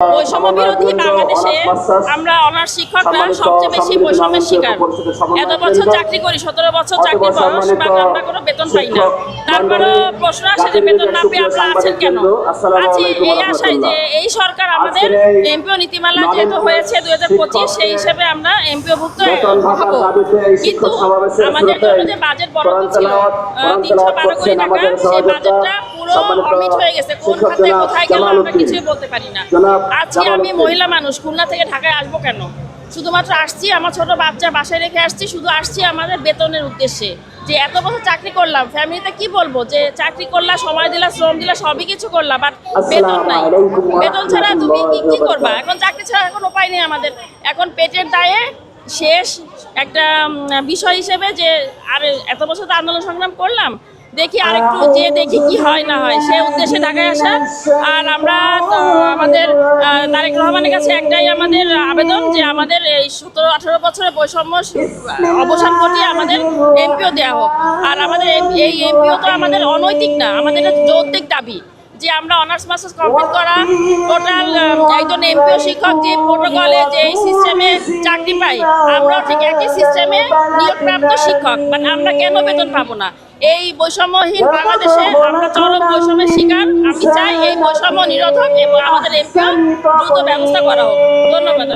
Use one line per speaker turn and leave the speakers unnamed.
বৈষম্য বিরোধী বাংলাদেশে আমরা অনার্স শিক্ষকরা সবচেয়ে বেশি বৈষম্যের শিকার। এত বছর চাকরি করি, 17 বছর চাকরি বয়স, আমরা কোনো বেতন পাই না। তারপরেও প্রশ্ন আসে যে বেতন না পেয়ে আপনারা আছেন কেন? আছি এই আশায় যে এই সরকার আমাদের এমপিও নীতিমালা যেহেতু হয়েছে 2025, সেই হিসেবে আমরা এমপিও ভুক্ত হব। কিন্তু আমাদের জন্য যে বাজেট বরাদ্দ ছিল 312 কোটি টাকা, সেই বাজেটটা পুরো অমিট হয়ে গেছে। কোন খাতে কোথায় গেল আমরা কিছুই বলতে পারি না। আজকে আমি মহিলা মানুষ, খুলনা থেকে ঢাকায় আসবো কেন? শুধুমাত্র আসছি, আমার ছোট বাচ্চা বাসায় রেখে আসছি, শুধু আসছি আমাদের বেতনের উদ্দেশ্যে। যে এত বছর চাকরি করলাম, ফ্যামিলিতে কি বলবো যে চাকরি করলা, সময় দিলা, শ্রম দিলা, সবই কিছু করলা, বাট বেতন নাই। বেতন ছাড়া তুমি কি করবা? এখন চাকরি ছাড়া এখন উপায় নেই আমাদের। এখন পেটের দায়ে শেষ একটা বিষয় হিসেবে যে আর এত বছর তো আন্দোলন সংগ্রাম করলাম, দেখি আরেকটু যে দেখি কি হয় না হয়, সে উদ্দেশ্যে ঢাকায় আসা। আর আমরা আমাদের তারেক রহমানের কাছে একটাই আমাদের আবেদন যে আমাদের এই 17-18 বছরের বৈষম্য অবসান ঘটিয়ে আমাদের এমপিও দেওয়া হোক। আর আমাদের এই এমপিও তো আমাদের অনৈতিক না, আমাদের যৌক্তিক দাবি যে আমরা অনার্স মাস্টার্স কমপ্লিট করা টোটাল একজন এমপিও শিক্ষক যে প্রোটোকলে যে সিস্টেমে চাকরি পাই, আমরাও ঠিক একই সিস্টেমে নিয়োগপ্রাপ্ত শিক্ষক, বাট আমরা কেন বেতন পাবো না? এই বৈষম্যহীন বাংলাদেশে আমরা চরম বৈষম্যের শিকার। আমি চাই এই বৈষম্য নিরোধক এবং আমাদের এমপিও দ্রুত ব্যবস্থা করা হোক। ধন্যবাদ।